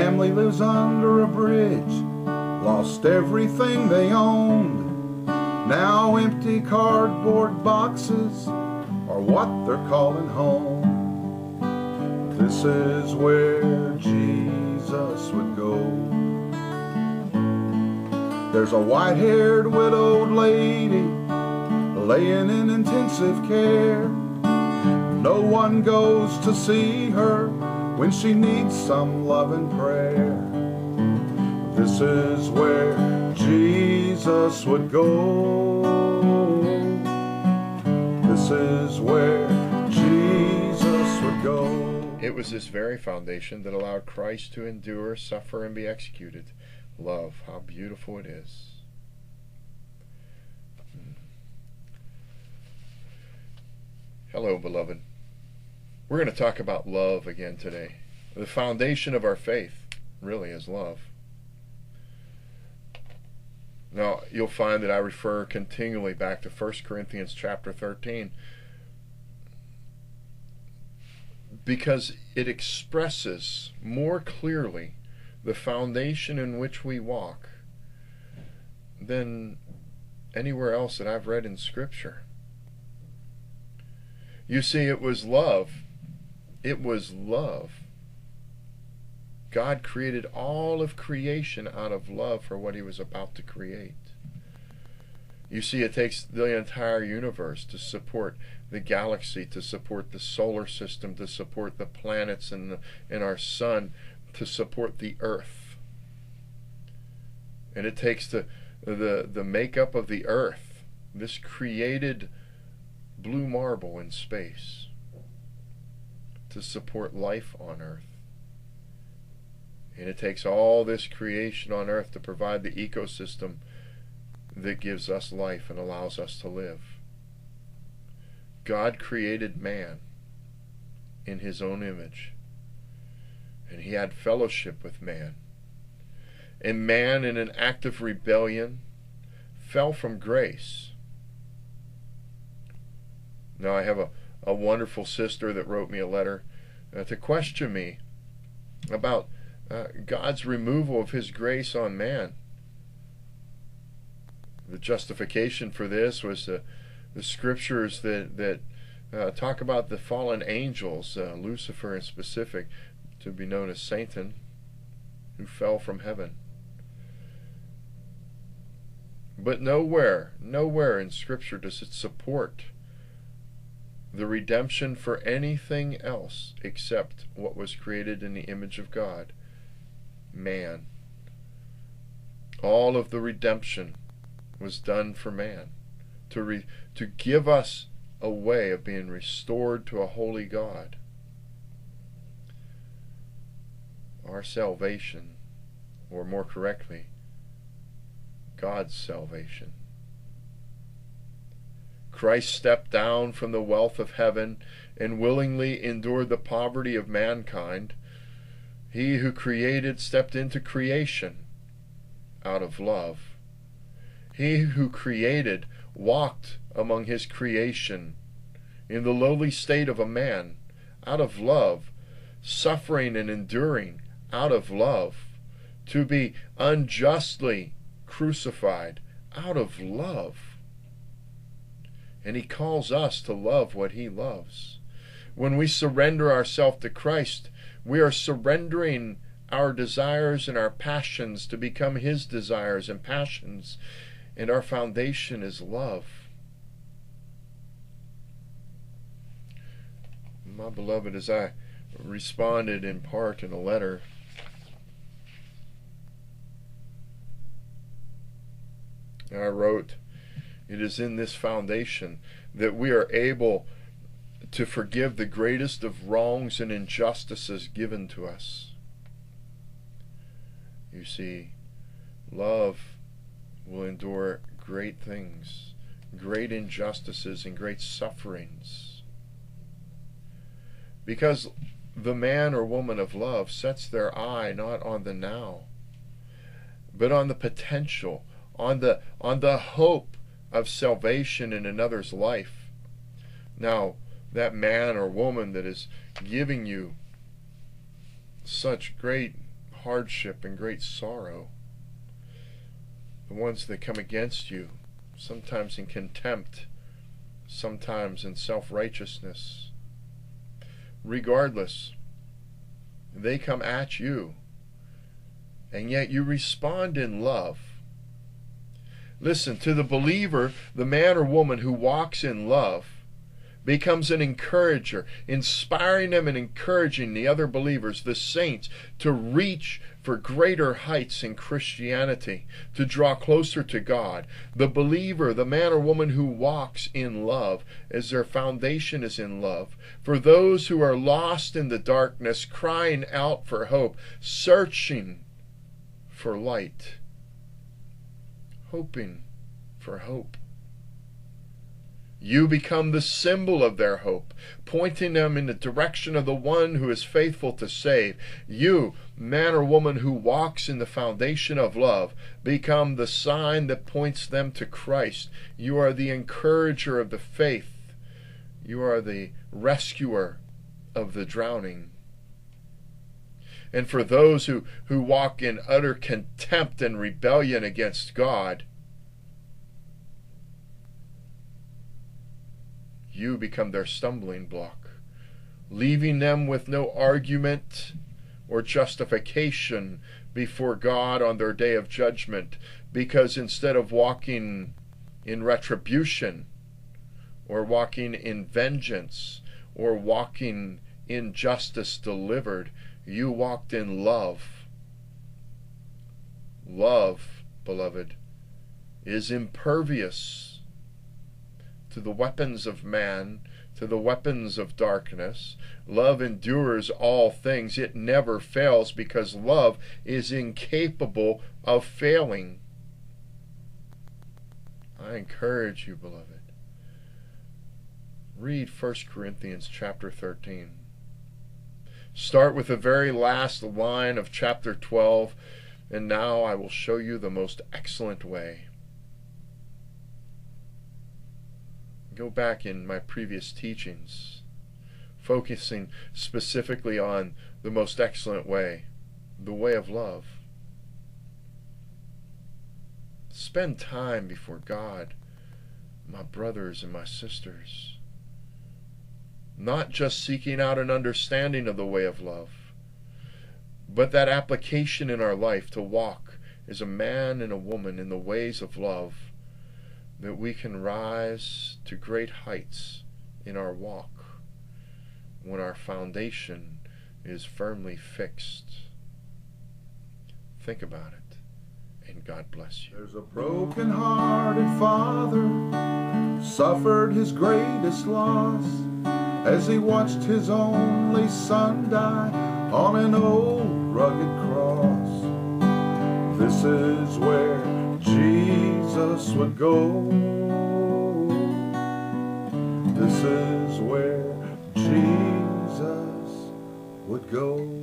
family lives under a bridge, lost everything they owned. Now empty cardboard boxes are what they're calling home. This is where Jesus would go. There's a white-haired widowed lady laying in intensive care. No one goes to see her when she needs some love and prayer. This is where Jesus would go. This is where Jesus would go. It was this very foundation that allowed Christ to endure, suffer, and be executed. Love, how beautiful it is. Hello, beloved. We're going to talk about love again today. The foundation of our faith really is love. Now, you'll find that I refer continually back to 1 Corinthians chapter 13 because it expresses more clearly the foundation in which we walk than anywhere else that I've read in Scripture. You see, it was love. It was love. God created all of creation out of love for what He was about to create. You see, it takes the entire universe to support the galaxy, to support the solar system, to support the planets and our sun, to support the earth. And it takes the makeup of the earth, this created blue marble in space, to support life on earth. And it takes all this creation on earth to provide the ecosystem that gives us life and allows us to live. God created man in His own image, and He had fellowship with man. And man, in an act of rebellion, fell from grace. Now, I have a wonderful sister that wrote me a letter to question me about God's removal of His grace on man. The justification for this was the scriptures that talk about the fallen angels, Lucifer in specific, to be known as Satan, who fell from heaven. But nowhere in Scripture does it support the redemption for anything else except what was created in the image of God, man. All of the redemption was done for man, to give us a way of being restored to a holy God. Our salvation, or more correctly, God's salvation. Christ stepped down from the wealth of heaven and willingly endured the poverty of mankind. He who created stepped into creation out of love. He who created walked among His creation in the lowly state of a man out of love, suffering and enduring out of love, to be unjustly crucified out of love. And He calls us to love what He loves. When we surrender ourselves to Christ, we are surrendering our desires and our passions to become His desires and passions, and our foundation is love. My beloved, as I responded in part in a letter, I wrote, it is in this foundation that we are able to forgive the greatest of wrongs and injustices given to us. You see, love will endure great things, great injustices, and great sufferings. Because the man or woman of love sets their eye not on the now, but on the potential, on the hope of salvation in another's life. Now, that man or woman that is giving you such great hardship and great sorrow. The ones that come against you, sometimes in contempt, sometimes in self-righteousness. Regardless, they come at you, and yet you respond in love. Listen, to the believer, the man or woman who walks in love becomes an encourager, inspiring them and encouraging the other believers, the saints, to reach for greater heights in Christianity, to draw closer to God. The believer, the man or woman who walks in love, as their foundation is in love, for those who are lost in the darkness, crying out for hope, searching for light, hoping for hope. You become the symbol of their hope, pointing them in the direction of the one who is faithful to save. You, man or woman who walks in the foundation of love, become the sign that points them to Christ. You are the encourager of the faith. You are the rescuer of the drowning. And for those who walk in utter contempt and rebellion against God, you become their stumbling block, leaving them with no argument or justification before God on their day of judgment, because instead of walking in retribution or walking in vengeance or walking in justice delivered, you walked in love. Love, beloved, is impervious to the weapons of man, to the weapons of darkness. Love endures all things. It never fails, because love is incapable of failing. I encourage you, beloved, read 1 Corinthians chapter 13. Start with the very last line of chapter 12, and now I will show you the most excellent way. Go back in my previous teachings, focusing specifically on the most excellent way, the way of love. Spend time before God, my brothers and my sisters, not just seeking out an understanding of the way of love, but that application in our life to walk as a man and a woman in the ways of love, that we can rise to great heights in our walk when our foundation is firmly fixed. Think about it, and God bless you. There's a broken-hearted father suffered his greatest loss as he watched his only son die on an old rugged cross. This is where Jesus would go. This is where Jesus would go.